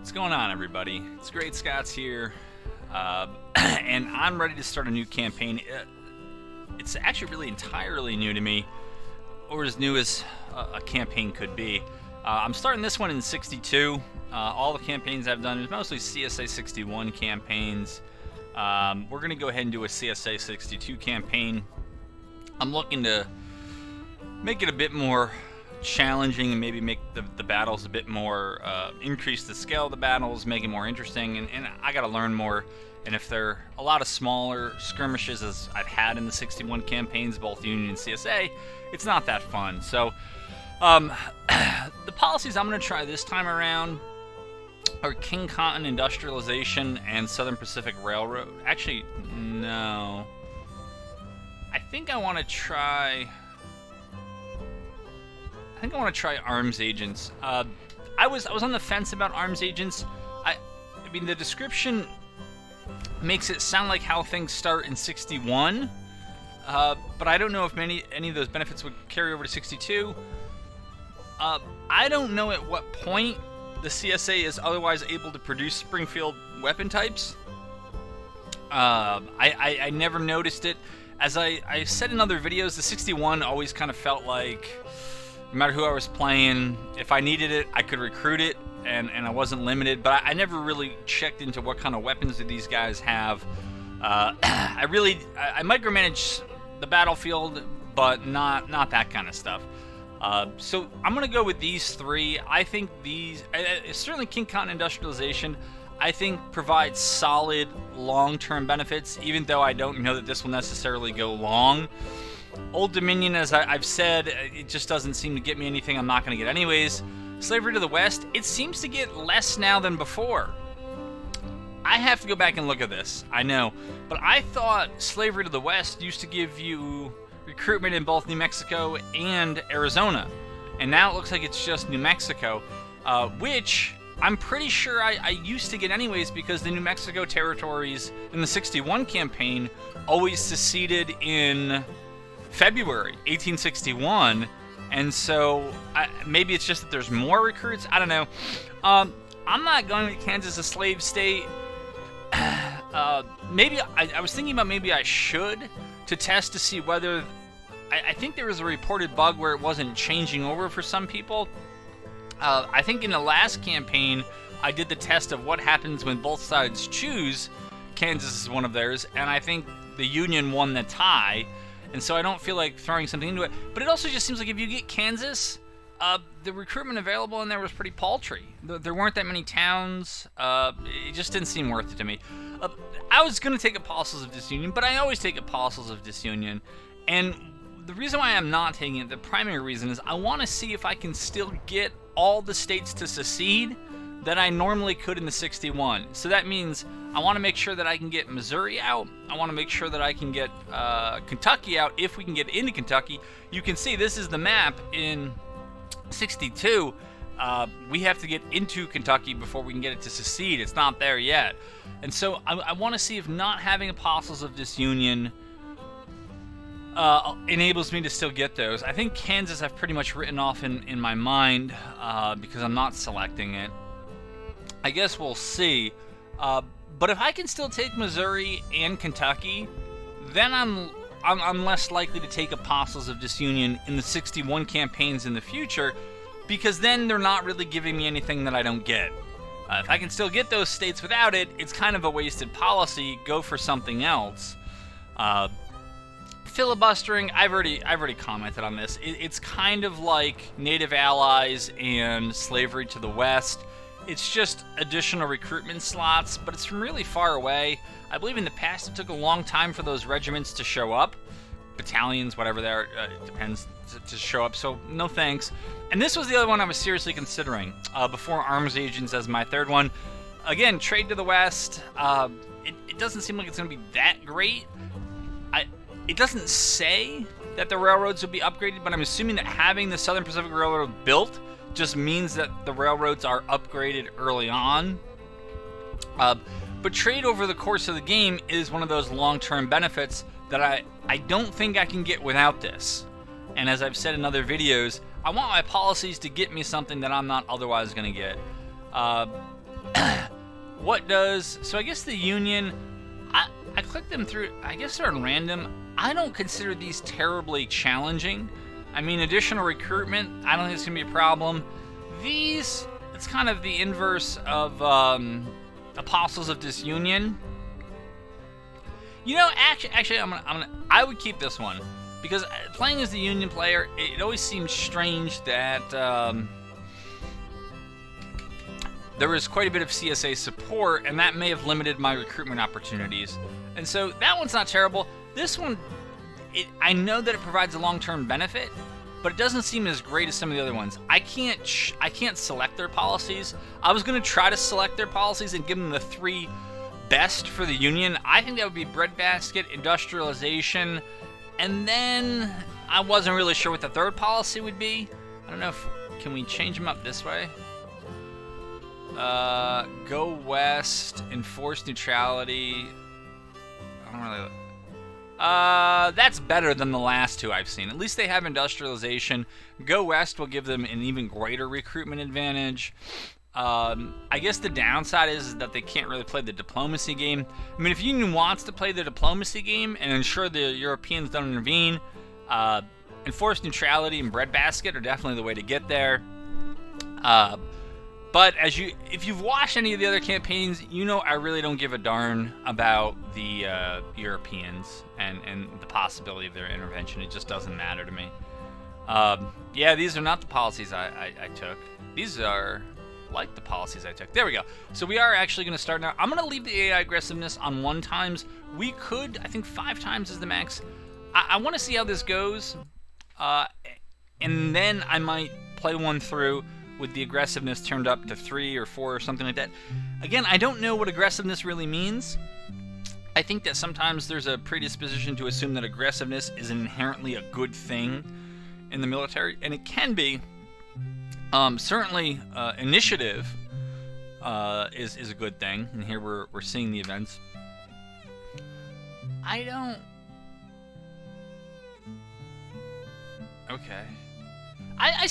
What's going on, everybody? It's Great Scott's here, and I'm ready to start a new campaign. It's actually really entirely new to me, or as new as a campaign could be. I'm starting this one in 62. All the campaigns I've done is mostly CSA 61 campaigns. We're going to go ahead and do a CSA 62 campaign. I'm looking to make it a bit more challenging and maybe make the battles a bit more, increase the scale of the battles, make it more interesting, and I gotta learn more. And if they're a lot of smaller skirmishes as I've had in the 61 campaigns, both Union and CSA, it's not that fun. So the policies I'm gonna try this time around are King Cotton Industrialization and Southern Pacific Railroad. Actually, no. I think I want to try arms agents. I was on the fence about arms agents. I mean, the description makes it sound like how things start in 61, but I don't know if any of those benefits would carry over to 62. I don't know at what point the CSA is otherwise able to produce Springfield weapon types. I never noticed it. As I said in other videos, the 61 always kind of felt like, no matter who I was playing, if I needed it, I could recruit it, and I wasn't limited. But I never really checked into what kind of weapons do these guys have. I micromanage the battlefield, but not that kind of stuff. So I'm gonna go with these three. I think these, certainly King Cotton Industrialization, I think provides solid long-term benefits, even though I don't know that this will necessarily go long. Old Dominion, as I've said, it just doesn't seem to get me anything I'm not going to get anyways. Slavery to the West, it seems to get less now than before. I have to go back and look at this, I know. But I thought Slavery to the West used to give you recruitment in both New Mexico and Arizona. And now it looks like it's just New Mexico, which I'm pretty sure I used to get anyways, because the New Mexico territories in the 61 campaign always seceded in February 1861, and so maybe it's just that there's more recruits. I don't know. I'm not going to Kansas a slave state. Maybe I was thinking about maybe I should, to test to see whether I think there was a reported bug where it wasn't changing over for some people. I think in the last campaign I did the test of what happens when both sides choose. Kansas is one of theirs, and I think the Union won the tie. And so I don't feel like throwing something into it. But it also just seems like if you get Kansas, the recruitment available in there was pretty paltry. There weren't that many towns. It just didn't seem worth it to me. I was going to take Apostles of Disunion, but I always take Apostles of Disunion. And the reason why I'm not taking it, the primary reason, is I want to see if I can still get all the states to secede that I normally could in the 61. So that means I want to make sure that I can get Missouri out. I want to make sure that I can get Kentucky out, if we can get into Kentucky. You can see this is the map in 62. We have to get into Kentucky before we can get it to secede. It's not there yet. And so I want to see if not having Apostles of Disunion enables me to still get those. I think Kansas I've pretty much written off in my mind because I'm not selecting it. I guess we'll see. But if I can still take Missouri and Kentucky, then I'm less likely to take Apostles of Disunion in the 61 campaigns in the future, because then they're not really giving me anything that I don't get. If I can still get those states without it, it's kind of a wasted policy. Go for something else. Filibustering, I've already commented on this. It's kind of like Native Allies and Slavery to the West. It's just additional recruitment slots, but it's from really far away. I believe in the past it took a long time for those regiments to show up. Battalions, whatever they are, it depends, to show up, so no thanks. And this was the other one I was seriously considering, before Arms Agents as my third one. Again, Trade to the West, it doesn't seem like it's going to be that great. It doesn't say that the railroads would be upgraded, but I'm assuming that having the Southern Pacific Railroad built just means that the railroads are upgraded early on. But trade over the course of the game is one of those long-term benefits that I don't think I can get without this. And as I've said in other videos, I want my policies to get me something that I'm not otherwise going to get. what does... So I guess the union... I clicked them through... I guess they're on random. I don't consider these terribly challenging. I mean, additional recruitment, I don't think it's going to be a problem. These... It's kind of the inverse of Apostles of Disunion. You know, actually, I would keep this one, because playing as the Union player, it always seems strange that there was quite a bit of CSA support, and that may have limited my recruitment opportunities. And so that one's not terrible. This one, I know that it provides a long-term benefit, but it doesn't seem as great as some of the other ones. I can't select their policies. I was going to try to select their policies and give them the 3 best for the Union. I think that would be breadbasket, industrialization, and then I wasn't really sure what the 3rd policy would be. I don't know if... Can we change them up this way? Go west, enforce neutrality. I don't really... that's better than the last 2 I've seen. At least they have industrialization. Go west will give them an even greater recruitment advantage. I guess the downside is that they can't really play the diplomacy game. I mean, if Union wants to play the diplomacy game and ensure the Europeans don't intervene, enforced neutrality and breadbasket are definitely the way to get there. But if you've watched any of the other campaigns, you know I really don't give a darn about the Europeans and the possibility of their intervention. It just doesn't matter to me. Yeah, these are not the policies I took. These are like the policies I took. There we go. So we are actually going to start now. I'm going to leave the AI aggressiveness on 1 times. We could, I think 5 times is the max. I want to see how this goes. And then I might play one through with the aggressiveness turned up to 3 or 4 or something like that. Again, I don't know what aggressiveness really means. I think that sometimes there's a predisposition to assume that aggressiveness is inherently a good thing in the military, and it can be. Certainly, initiative is a good thing, and here we're seeing the events. Okay. I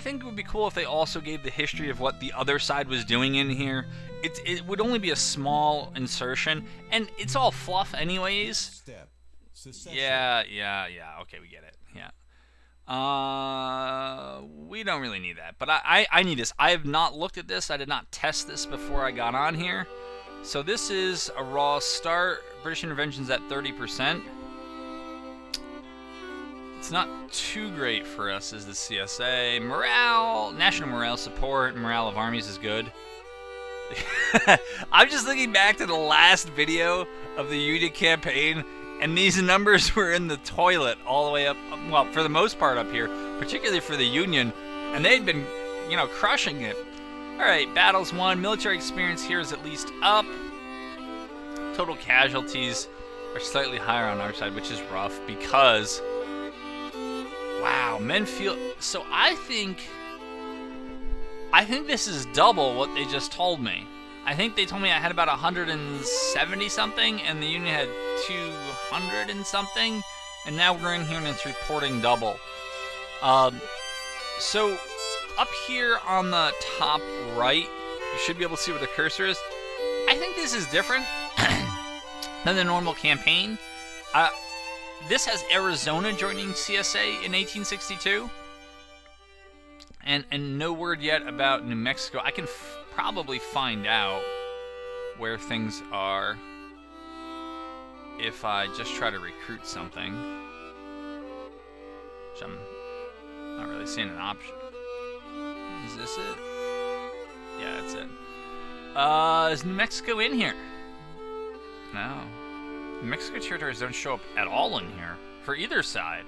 think it would be cool if they also gave the history of what the other side was doing in here. It would only be a small insertion, and it's all fluff anyways. Yeah, okay, we get it, yeah. We don't really need that, but I need this. I have not looked at this. I did not test this before I got on here. So this is a raw start. British intervention's at 30%. It's not too great for us as the CSA. Morale, national morale support, morale of armies is good. I'm just looking back to the last video of the Union campaign, and these numbers were in the toilet all the way up, well, for the most part up here, particularly for the Union, and they'd been, you know, crushing it. Alright, battles won. Military experience here is at least up. Total casualties are slightly higher on our side, which is rough because... Wow, men feel... So I think this is double what they just told me. I think they told me I had about 170 something, and the Union had 200 and something, and now we're in here and it's reporting double. So up here on the top right, you should be able to see where the cursor is. I think this is different than the normal campaign. This has Arizona joining CSA in 1862, and no word yet about New Mexico. I can probably find out where things are if I just try to recruit something, which I'm not really seeing an option. Is this it? Yeah, that's it. Is New Mexico in here? No. New Mexico territories don't show up at all in here for either side.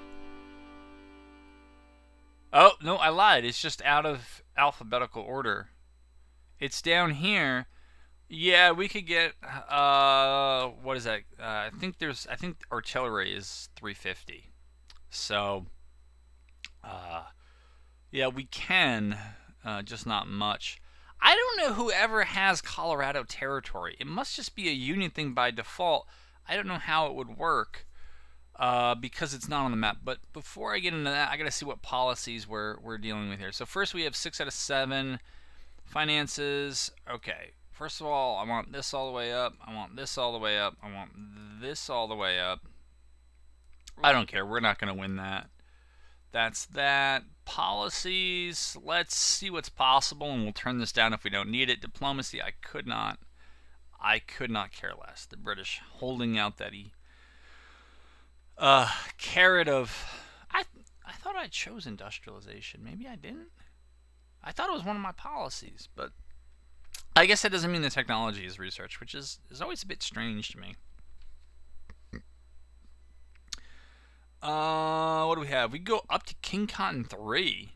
Oh, no, I lied. It's just out of alphabetical order. It's down here. Yeah, we could get, what is that? I think artillery is 350. So, yeah, we can, just not much. I don't know whoever has Colorado territory. It must just be a Union thing by default. I don't know how it would work because it's not on the map. But before I get into that, I got to see what policies we're dealing with here. So first we have 6 out of 7. Finances, okay. First of all, I want this all the way up. I want this all the way up. I want this all the way up. I don't care. We're not going to win that. That's that. Policies. Let's see what's possible, and we'll turn this down if we don't need it. Diplomacy. I could not care less. The British holding out that carrot of. I thought I chose industrialization. Maybe I didn't. I thought it was one of my policies, but I guess that doesn't mean the technology is research, which is always a bit strange to me. What do we have? We go up to King Cotton 3.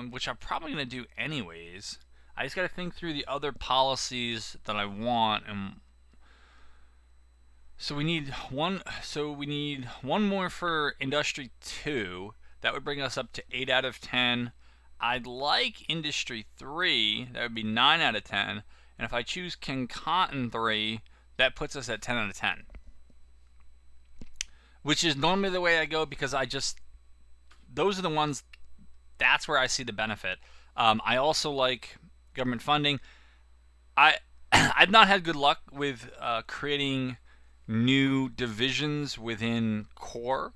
Which I'm probably going to do anyways. I just got to think through the other policies that I want, and so we need one more for Industry 2. That would bring us up to 8 out of 10. I'd like Industry 3. That would be 9 out of 10. And if I choose King Cotton 3, that puts us at 10 out of 10. Which is normally the way I go, because those are the ones, that's where I see the benefit. I also like government funding. I've not had good luck with creating new divisions within Corps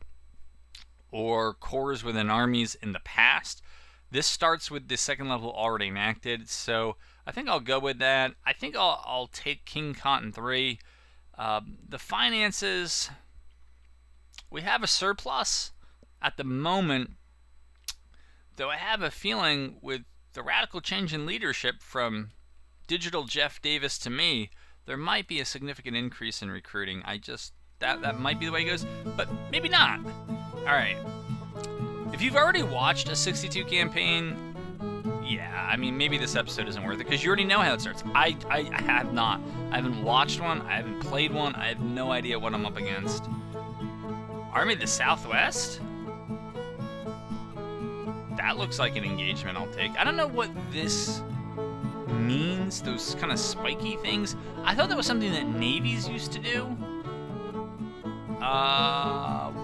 or corps within armies in the past. This starts with the second level already enacted, so I think I'll go with that. I think I'll take King Cotton 3. The finances, we have a surplus at the moment, though I have a feeling with the radical change in leadership from digital Jeff Davis to me, there might be a significant increase in recruiting. That might be the way it goes, but maybe not. Alright. If you've already watched a 62 campaign, yeah, I mean, maybe this episode isn't worth it, because you already know how it starts. I have not. I haven't watched one. I haven't played one. I have no idea what I'm up against. Army of the Southwest? That looks like an engagement I'll take. I don't know what this means, those kind of spiky things. I thought that was something that navies used to do.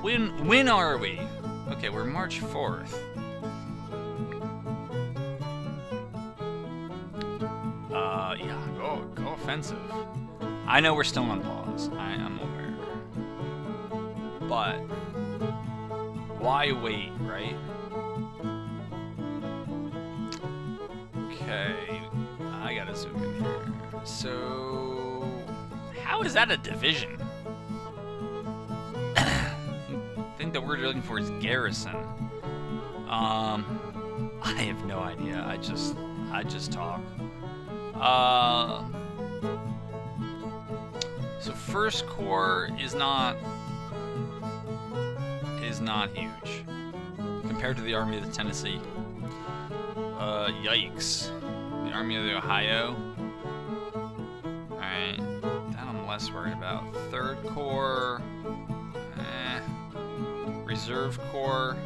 When are we? Okay, we're March 4th. Yeah, go offensive. I know we're still on pause. I am aware. But why wait, right? Okay, I gotta zoom in here. So, how is that a division? I think the word you're looking for is garrison. I have no idea. I just talk. So First Corps is not huge compared to the Army of the Tennessee. Yikes. The Army of the Ohio. Alright, that I'm less worried about. Third Corps. Reserve Corps.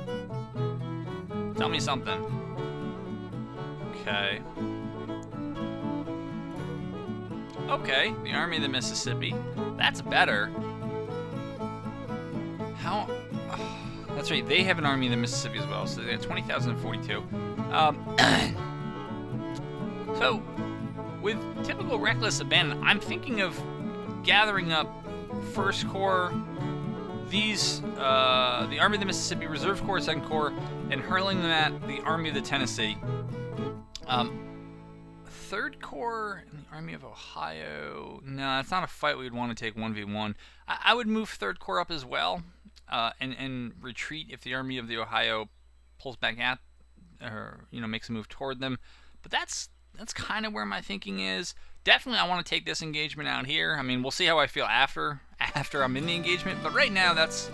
Tell me something. Okay. Okay, the Army of the Mississippi. That's better. How? Oh, that's right, they have an Army of the Mississippi as well, so they have 20,042. So, with typical reckless abandon, I'm thinking of gathering up First Corps, these, the Army of the Mississippi, Reserve Corps, Second Corps, and hurling them at the Army of the Tennessee. Third Corps and the Army of Ohio. No, it's not a fight we would want to take 1v1. I would move Third Corps up as well, and retreat if the Army of the Ohio pulls back at, or makes a move toward them. But that's kind of where my thinking is. Definitely, I want to take this engagement out here. I mean, we'll see how I feel after I'm in the engagement. But right now, that's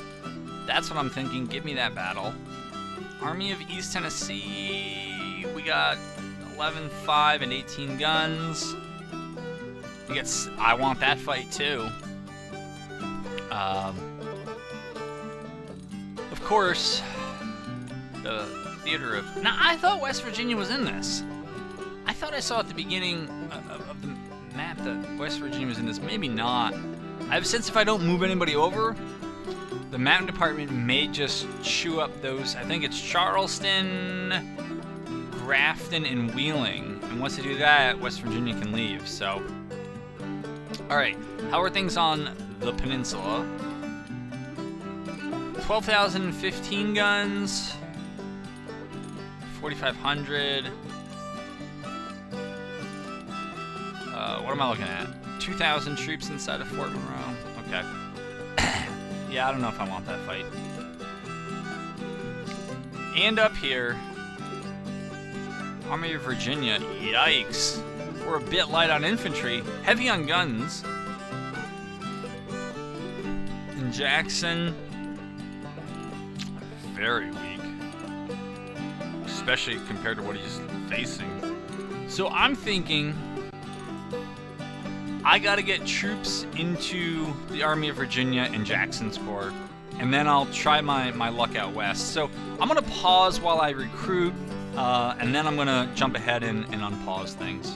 what I'm thinking. Give me that battle. Army of East Tennessee. We got 11, 5, and 18 guns. I want that fight too. Of course, the theater of. Now, I thought West Virginia was in this. I thought I saw at the beginning of the map that West Virginia was in this. Maybe not. I have a sense if I don't move anybody over, the mountain department may just chew up those. I think it's Charleston, Grafton and Wheeling, and once they do that, West Virginia can leave. So, all right, how are things on the peninsula? 12,015 guns, 4,500. What am I looking at? 2,000 troops inside of Fort Monroe. Okay. Yeah, I don't know if I want that fight. And up here, Army of Virginia. Yikes. We're a bit light on infantry, heavy on guns. And Jackson, very weak, especially compared to what he's facing. So I'm thinking I gotta get troops into the Army of Virginia and Jackson's Corps, and then I'll try my luck out west. So I'm gonna pause while I recruit, and then I'm gonna jump ahead and unpause things.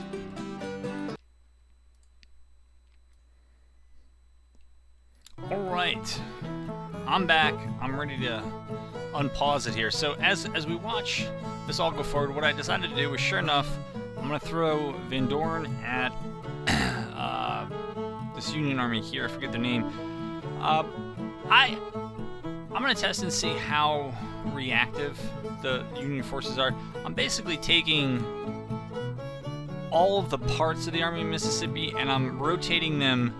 Alright, I'm back. I'm ready to unpause it here. So as we watch this all go forward, what I decided to do was, sure enough, I'm gonna throw Van Dorn at this Union Army here. I forget their name. I'm gonna test and see how reactive the Union forces are. I'm basically taking all of the parts of the Army of Mississippi and I'm rotating them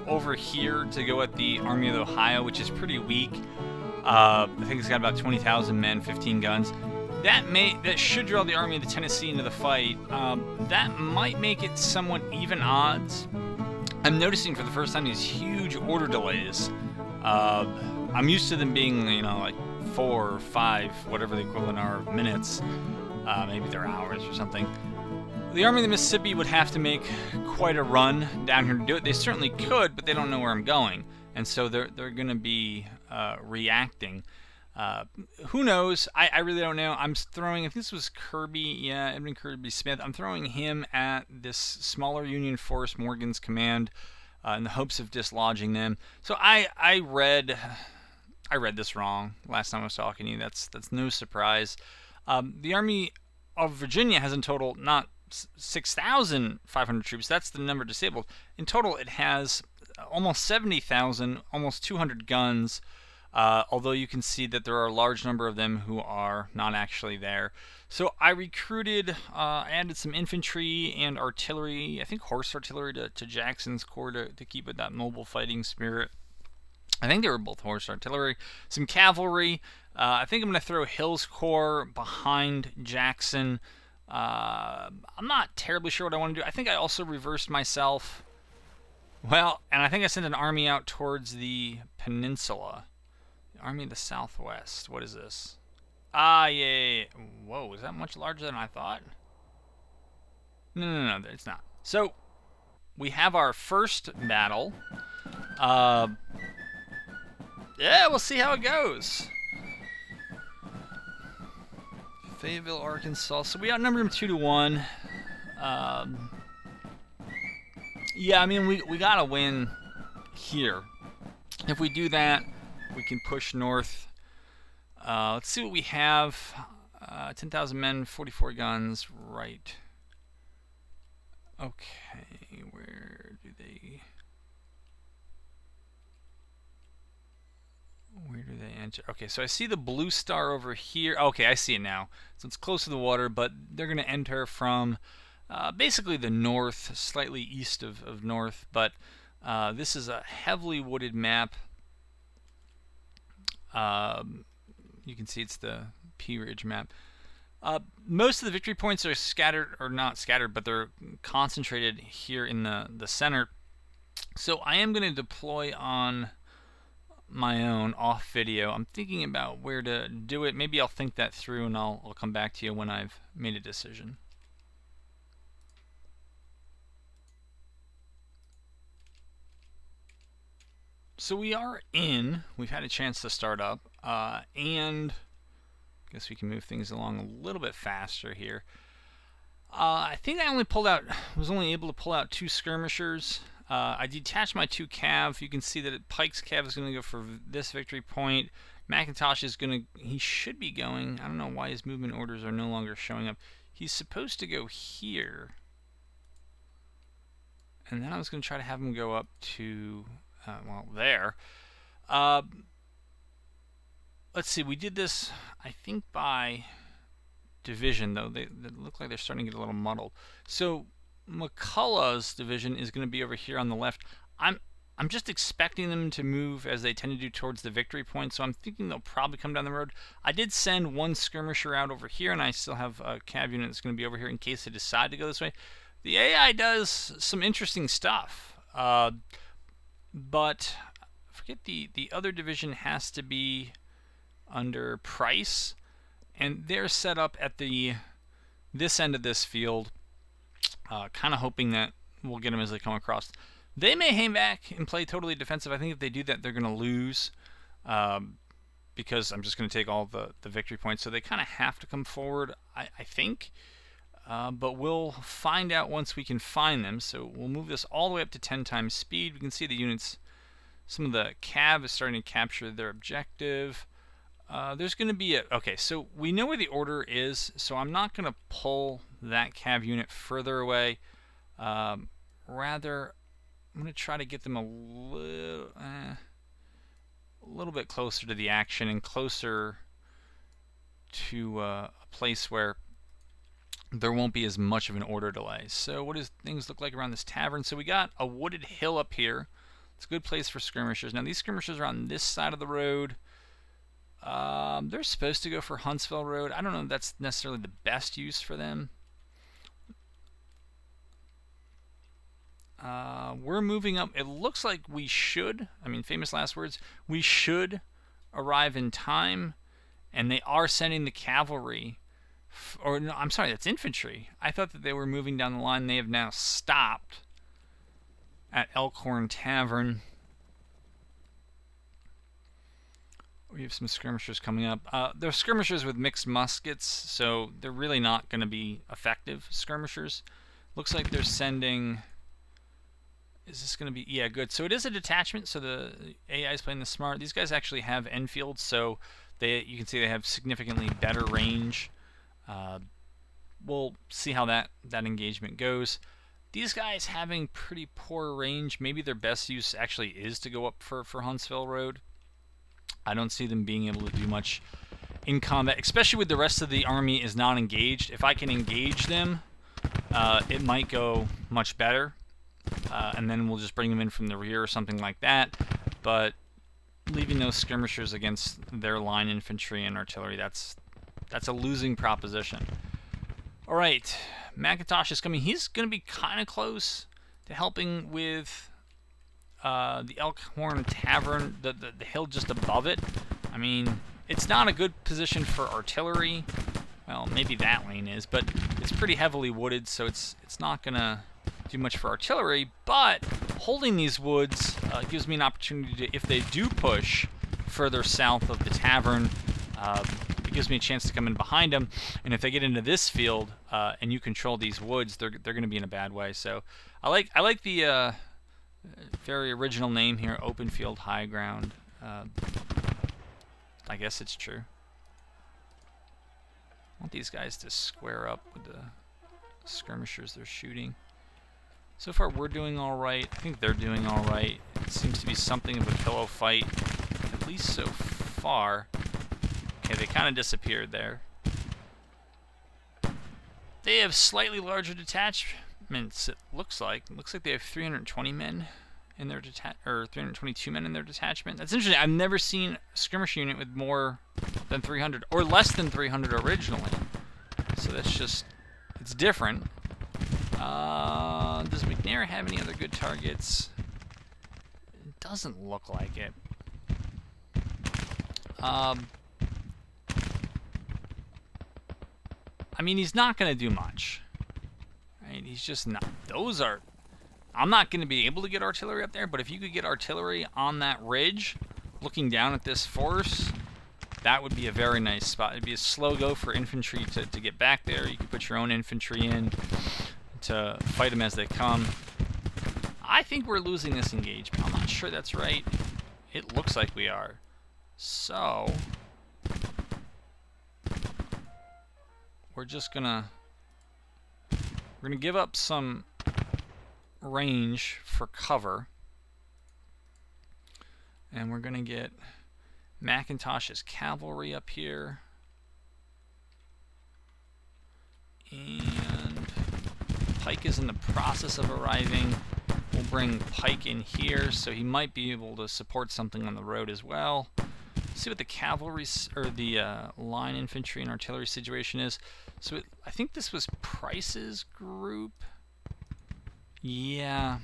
over here to go at the Army of Ohio, which is pretty weak. I think it's got about 20,000 men, 15 guns. That should draw the Army of the Tennessee into the fight. That might make it somewhat even odds. I'm noticing for the first time these huge order delays. I'm used to them being, like 4 or 5, whatever the equivalent are, minutes. Maybe they're hours or something. The Army of the Mississippi would have to make quite a run down here to do it. They certainly could, but they don't know where I'm going, and so they're going to be reacting. Who knows? I really don't know. I'm throwing, if this was Kirby, yeah, Edmund Kirby Smith, I'm throwing him at this smaller Union force, Morgan's command, in the hopes of dislodging them. So I read this wrong last time I was talking to you. That's no surprise. The Army of Virginia has in total not 6,500 troops. That's the number disabled. In total, it has almost 70,000, almost 200 guns. Although you can see that there are a large number of them who are not actually there. So I recruited, added some infantry and artillery, I think horse artillery to Jackson's Corps to keep with that mobile fighting spirit. I think they were both horse artillery. Some cavalry. I think I'm going to throw Hill's Corps behind Jackson. I'm not terribly sure what I want to do. I think I also reversed myself. Well, and I think I sent an army out towards the peninsula. Army of the Southwest. What is this? Yeah. Whoa, is that much larger than I thought? No, it's not. So, we have our first battle. Yeah, we'll see how it goes. Fayetteville, Arkansas. So we outnumber them 2-1. Yeah, I mean, we gotta win here. If we do that, we can push north. Let's see what we have. 10,000 men, 44 guns. Right. Okay, where do they enter? Okay, so I see the blue star over here. Okay, I see it now. So it's close to the water, but they're going to enter from basically the north, slightly east of north. But this is a heavily wooded map. You can see it's the Pea Ridge map. Most of the victory points are scattered, or not scattered, but they're concentrated here in the center. So I am going to deploy on my own off video. I'm thinking about where to do it. Maybe I'll think that through and I'll come back to you when I've made a decision. So we are in. We've had a chance to start up, and I guess we can move things along a little bit faster here. I think I was only able to pull out 2 skirmishers. I detached my 2 cav. You can see that Pike's cav is going to go for this victory point. McIntosh is he should be going, I don't know why his movement orders are no longer showing up. He's supposed to go here. And then I was going to try to have him go up to, well, there. Let's see, we did this, I think, by division, though. They look like they're starting to get a little muddled. So McCullough's division is going to be over here on the left. I'm just expecting them to move as they tend to do towards the victory point, so I'm thinking they'll probably come down the road. I did send one skirmisher out over here, and I still have a cav unit that's going to be over here in case they decide to go this way. The AI does some interesting stuff, but I forget the other division has to be under price, and they're set up at this end of this field, kind of hoping that we'll get them as they come across. They may hang back and play totally defensive. I think if they do that, they're going to lose, because I'm just going to take all the victory points. So they kind of have to come forward, I think. But we'll find out once we can find them. So we'll move this all the way up to 10 times speed. We can see the units, some of the cav is starting to capture their objective. There's going to be okay, so we know where the order is, so I'm not going to pull that cav unit further away. Rather, I'm going to try to get them a little bit closer to the action and closer to a place where there won't be as much of an order delay. So what does things look like around this tavern? So we got a wooded hill up here. It's a good place for skirmishers. Now these skirmishers are on this side of the road. They're supposed to go for Huntsville Road. I don't know if that's necessarily the best use for them. We're moving up. It looks like we should, I mean, famous last words, we should arrive in time, and they are sending the cavalry, or no, I'm sorry, that's infantry. I thought that they were moving down the line. They have now stopped at Elkhorn Tavern. We have some skirmishers coming up. They're skirmishers with mixed muskets, so they're really not going to be effective skirmishers. Looks like they're sending... Is this going to be... Yeah, good. So it is a detachment, so the AI is playing the smart. These guys actually have Enfields, so you can see they have significantly better range. We'll see how that engagement goes. These guys having pretty poor range. Maybe their best use actually is to go up for Huntsville Road. I don't see them being able to do much in combat, especially with the rest of the army is not engaged. If I can engage them, it might go much better. And then we'll just bring them in from the rear or something like that. But leaving those skirmishers against their line infantry and artillery, that's a losing proposition. All right, McIntosh is coming. He's going to be kind of close to helping with the Elkhorn Tavern, the hill just above it. I mean, it's not a good position for artillery. Well, maybe that lane is, but it's pretty heavily wooded, so it's not going to do much for artillery, but holding these woods gives me an opportunity to, if they do push further south of the tavern, it gives me a chance to come in behind them, and if they get into this field and you control these woods, they're going to be in a bad way. So I like the very original name here, Open Field High Ground. I guess it's true. I want these guys to square up with the skirmishers they're shooting. So far we're doing alright. I think they're doing alright. It seems to be something of a pillow fight, at least so far. Okay, they kind of disappeared there. They have slightly larger detachments, it looks like. It looks like they have 320 men in their 322 men in their detachment. That's interesting. I've never seen a skirmish unit with more than 300, or less than 300 originally. So that's just, it's different. Does McNair have any other good targets? It doesn't look like it. I mean, he's not going to do much. Right? He's just not. Those are... I'm not going to be able to get artillery up there, but if you could get artillery on that ridge, looking down at this force, that would be a very nice spot. It'd be a slow go for infantry to get back there. You could put your own infantry in to fight them as they come. I think we're losing this engagement. I'm not sure that's right. It looks like we are. So we're gonna give up some range for cover, and we're gonna get McIntosh's cavalry up here, and Pike is in the process of arriving. We'll bring Pike in here, so he might be able to support something on the road as well. See what the cavalry or the line infantry and artillery situation is. So I think this was Price's group. Yeah.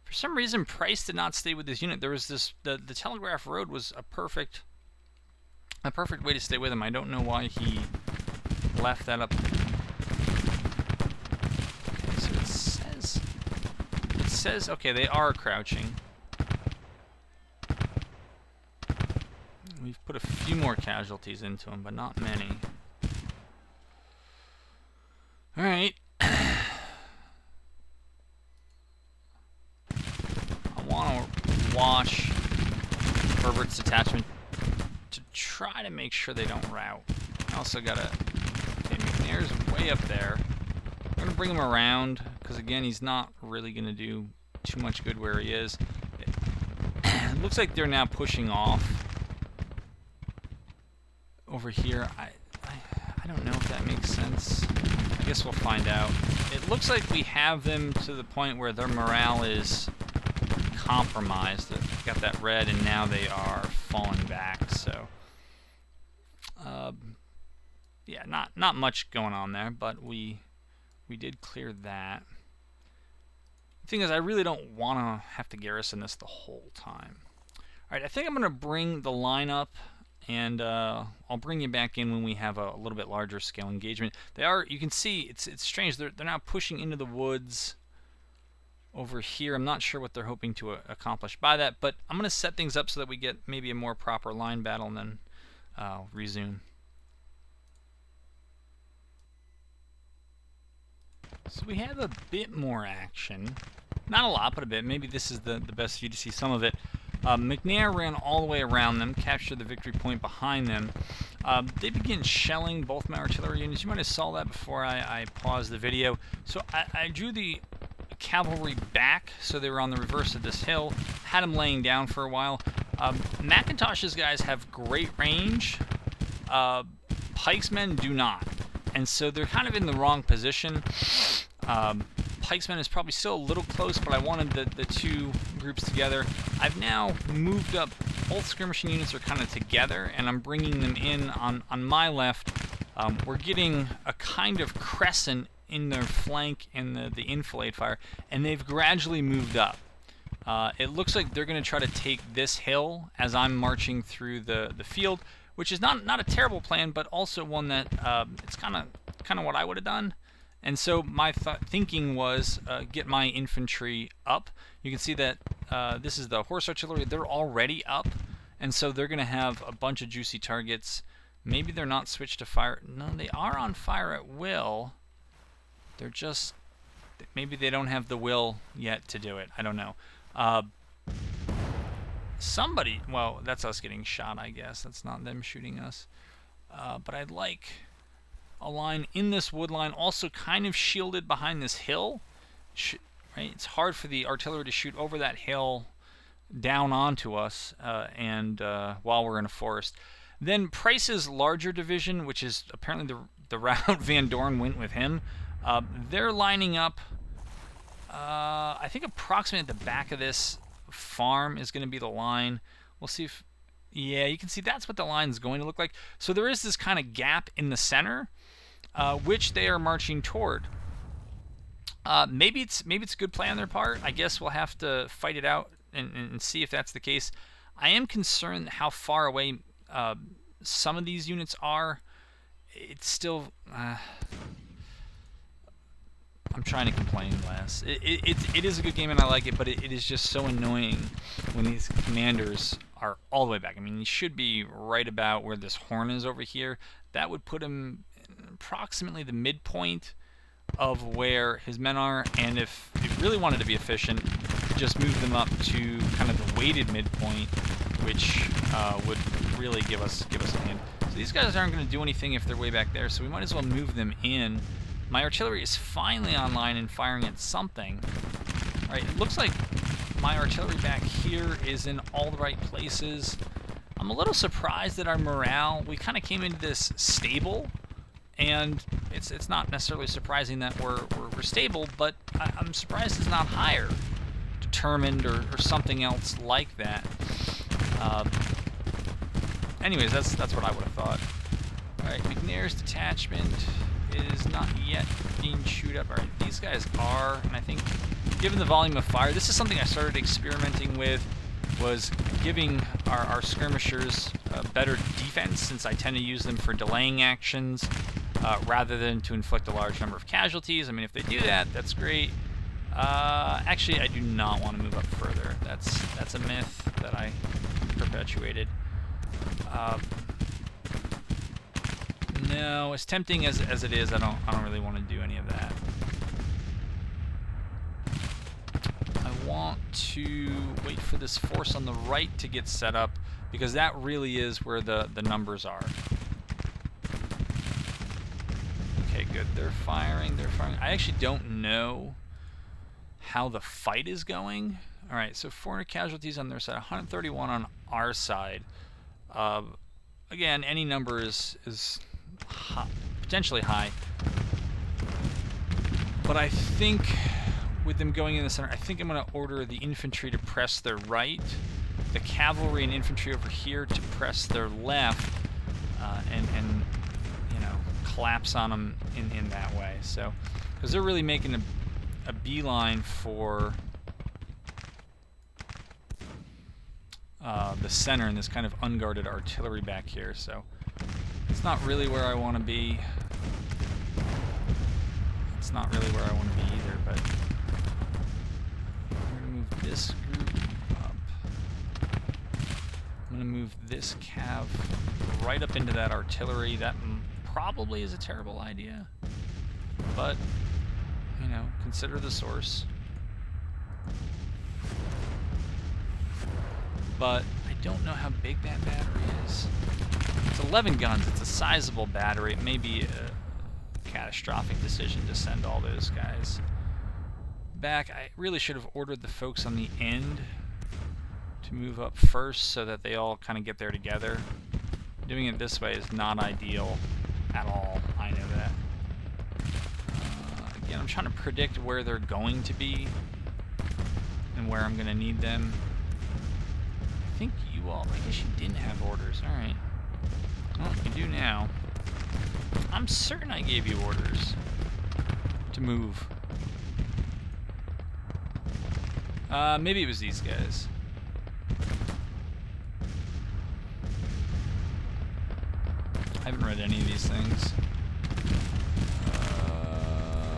For some reason, Price did not stay with this unit. There was this the Telegraph Road was a perfect way to stay with him. I don't know why he left that up. Okay, so it says okay, they are crouching. We've put a few more casualties into them, but not many. All right. I want to watch Herbert's detachment to try to make sure they don't rout. I also got to... Okay, McNair's way up there. I'm going to bring him around, because again, he's not really going to do too much good where he is. It looks like they're now pushing off over here. I don't know if that makes sense. I guess we'll find out. It looks like we have them to the point where their morale is compromised. They've got that red, and now they are falling back. So, yeah, not much going on there, but we did clear that. The thing is, I really don't want to have to garrison this the whole time. All right, I think I'm going to bring the line up, and I'll bring you back in when we have a little bit larger scale engagement. They are, you can see, it's strange. They're now pushing into the woods over here. I'm not sure what they're hoping to accomplish by that, but I'm going to set things up so that we get maybe a more proper line battle, and then resume. So we have a bit more action. Not a lot, but a bit. Maybe this is the best view to see some of it. McNair ran all the way around them, captured the victory point behind them. They began shelling both my artillery units. You might have saw that before I paused the video. So I drew the cavalry back, so they were on the reverse of this hill. Had them laying down for a while. McIntosh's guys have great range. Pike's men do not. And so they're kind of in the wrong position. Pike's men is probably still a little close, but I wanted the two groups together. I've now moved up. Both skirmishing units are kind of together, and I'm bringing them in on my left. We're getting a kind of crescent in their flank in the enfilade fire, and they've gradually moved up. It looks like they're going to try to take this hill as I'm marching through the field, which is not a terrible plan, but also one that it's kind of what I would have done. And so my thinking was get my infantry up. You can see that this is the horse artillery. They're already up, and so they're going to have a bunch of juicy targets. Maybe they're not switched to fire. No, they are on fire at will. They're just... maybe they don't have the will yet to do it. I don't know. Somebody... well, that's us getting shot, I guess. That's not them shooting us. But I'd like a line in this wood line, also kind of shielded behind this hill. Right? It's hard for the artillery to shoot over that hill down onto us while we're in a forest. Then Price's larger division, which is apparently the route Van Dorn went with him, they're lining up, I think approximately at the back of this farm is going to be the line. We'll see if... yeah, you can see that's what the line is going to look like. So there is this kind of gap in the center, which they are marching toward. Maybe it's a good play on their part. I guess we'll have to fight it out and see if that's the case. I am concerned how far away some of these units are. It's still... I'm trying to complain less. It is a good game and I like it, but it is just so annoying when these commanders are all the way back. I mean, he should be right about where this horn is over here. That would put him approximately the midpoint of where his men are, and if it really wanted to be efficient, just move them up to kind of the weighted midpoint, which would really give us a hand. So these guys aren't going to do anything if they're way back there, so we might as well move them in. My artillery is finally online and firing at something. All right, it looks like my artillery back here is in all the right places. I'm a little surprised that our morale, we kind of came into this stable, and it's not necessarily surprising that we're stable, but I'm surprised it's not higher, determined, or something else like that. Anyways, that's what I would have thought. Alright, McNair's detachment is not yet being chewed up. Alright, these guys are, and I think given the volume of fire, this is something I started experimenting with, was giving our skirmishers better defense, since I tend to use them for delaying actions rather than to inflict a large number of casualties. I mean, if they do that, that's great. Actually, I do not want to move up further. That's a myth that I perpetuated. No, as tempting as it is, I don't really want to do any of that. I want to wait for this force on the right to get set up, because that really is where the numbers are. Okay, good. They're firing. I actually don't know how the fight is going. All right, so 400 casualties on their side, 131 on our side. Again, any number is potentially high, but I think with them going in the center, I think I'm going to order the infantry to press their right, the cavalry and infantry over here to press their left, and you know, collapse on them in that way. So, because they're really making a beeline for the center and this kind of unguarded artillery back here, so it's not really where I want to be. It's not really where I want to be either, but I'm going to move this group up. I'm going to move this cav right up into that artillery. That probably is a terrible idea, but, you know, consider the source. But I don't know how big that battery is. It's 11 guns. It's a sizable battery. It may be a catastrophic decision to send all those guys back. I really should have ordered the folks on the end to move up first so that they all kind of get there together. Doing it this way is not ideal at all. I know that. Again, I'm trying to predict where they're going to be and where I'm going to need them. I think you all, I guess you didn't have orders. Alright. Well, you do now. I'm certain I gave you orders to move. Maybe it was these guys. I haven't read any of these things.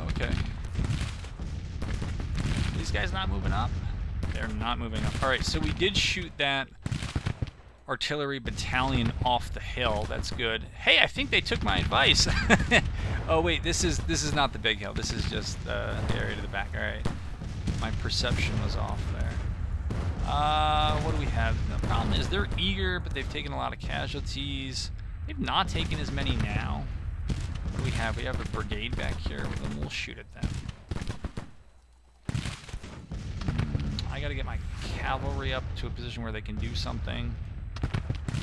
Okay. These guys not moving up? They're not moving up. Alright, so we did shoot that artillery battalion off the hill. That's good. Hey, I think they took my advice. Oh wait, this is not the big hill. This is just the area to the back. Alright. My perception was off there. What do we have? The problem is they're eager, but they've taken a lot of casualties. They've not taken as many now. What do we have? We have a brigade back here. Well, then we'll shoot at them. I gotta get my cavalry up to a position where they can do something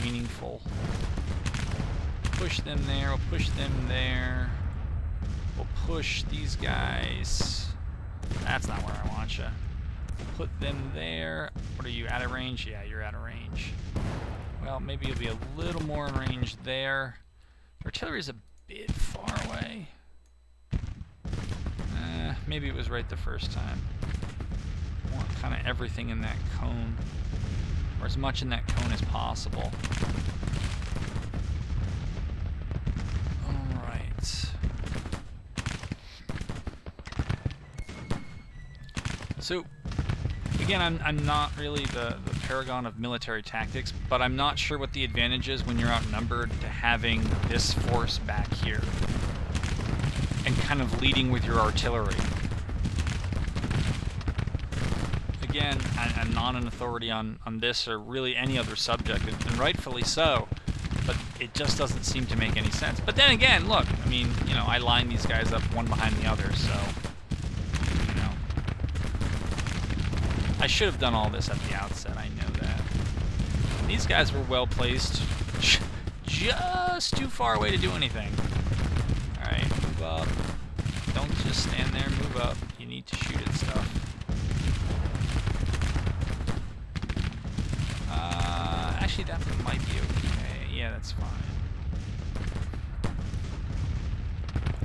meaningful. Push them there. We'll push them there. We'll push these guys. That's not where I want you. We'll put them there. What are you, out of range? Yeah, you're out of range. Well, maybe you'll be a little more in range there. Artillery's a bit far away. Maybe it was right the first time. I want kind of everything in that cone, or as much in that cone as possible. Alright. So, again, I'm not really the paragon of military tactics, but I'm not sure what the advantage is when you're outnumbered to having this force back here and kind of leading with your artillery. again, I'm not an authority on this or really any other subject, and rightfully so, but it just doesn't seem to make any sense. But then again, look, I mean, you know, I line these guys up one behind the other, so, you know. I should have done all this at the outset, I know that. These guys were well placed, just too far away to do anything. Alright, move up. Don't just stand there, move up. You need to shoot at stuff. Actually, that might be okay. Yeah, that's fine.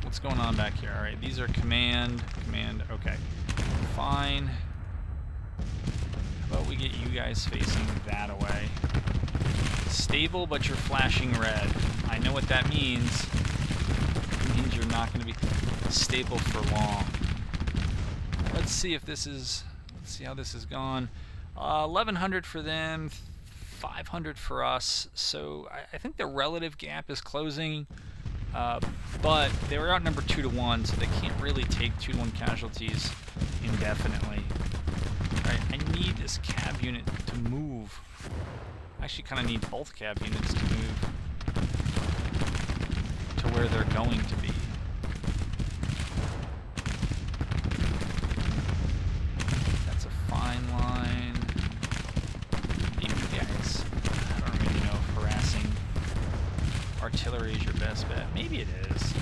What's going on back here? Alright, these are command, okay. Fine. How about we get you guys facing that away? Stable, but you're flashing red. I know what that means. It means you're not going to be stable for long. Let's see if this is... Let's see how this has gone. 1,100 for them, 500 for us. So I think the relative gap is closing. But they were outnumbered 2-to-1, so they can't really take 2-to-1 casualties indefinitely. Right, I need this cab unit to move. I actually kind of need both cab units to move to where they're going to be. That's a fine line. Maybe guys, I don't really know if harassing artillery is your best bet. Maybe it is.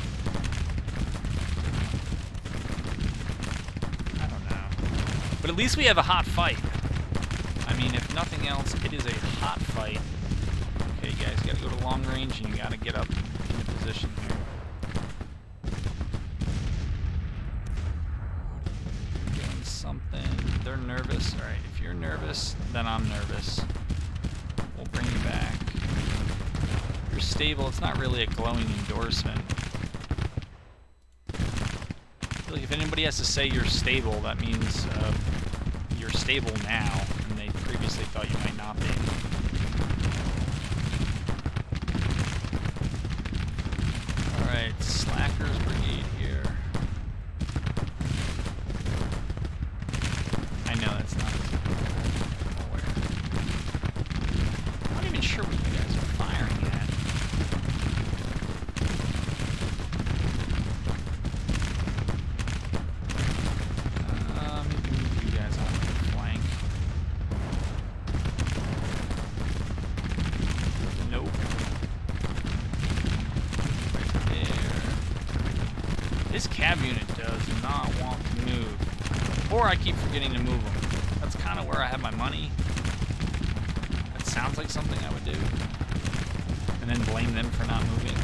I don't know. But at least we have a hot fight. I mean, if nothing else, it is a hot fight. Okay, you guys gotta go to long range and you gotta get up into position here. Doing something. They're nervous. Alright, if you're nervous, then I'm nervous. We'll bring you back. You're stable. It's not really a glowing endorsement. I feel like if anybody has to say you're stable, that means you're stable now, and they previously thought you might not be. Alright, Slackers Brigade here. I know that's not aware. I'm not even sure what you guys are firing at. Maybe move you guys on the flank. Nope. Right there. This cab unit does not want to move. Or I keep forgetting to move them. That's kind of where I have my money. That sounds like something I would do. And then blame them for not moving.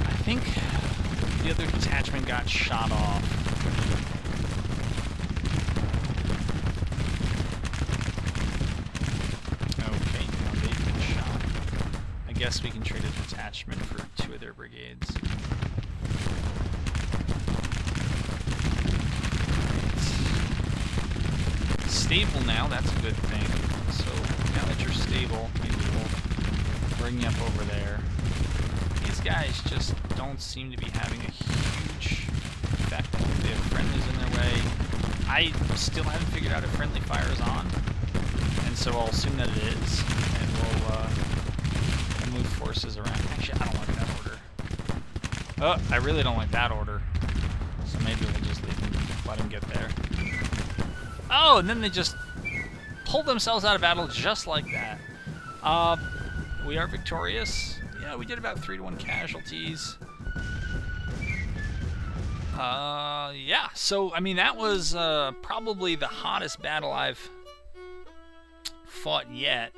I think the other detachment got shot off. Okay, now they've been shot. I guess we can trade a detachment for 2 of their brigades. Right. Stable now, that's a good thing. So now that you're stable, maybe we'll bring you up over there. These guys just don't seem to be having a huge effect. They have friendlies in their way. I still haven't figured out if friendly fire is on, and so I'll assume that it is, and we'll move forces around. Actually, I don't like that order. Oh, I really don't like that order. So maybe we'll just leave them, let them get there. Oh, and then they just pulled themselves out of battle just like that. We are victorious. Yeah, we did about 3-to-1 casualties. Yeah, so, I mean, that was probably the hottest battle I've fought yet.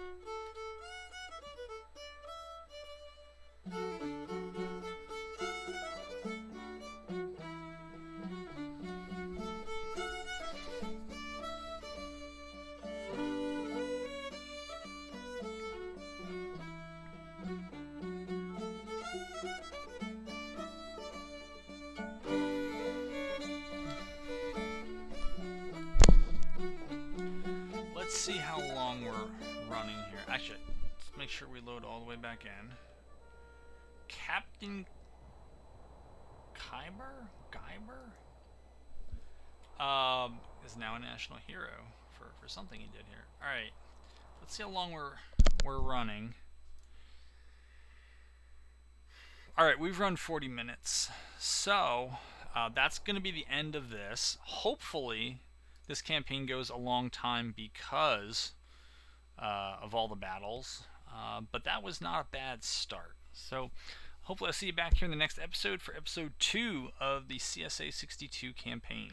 Let's see how long we're running here. Actually, let's make sure we load all the way back in. Captain Guyber? is now a national hero for something he did here. All right, let's see how long we're running. All right, we've run 40 minutes, so that's going to be the end of this. Hopefully, this campaign goes a long time because of all the battles, but that was not a bad start. So hopefully I'll see you back here in the next episode for episode 2 of the CSA 62 campaign.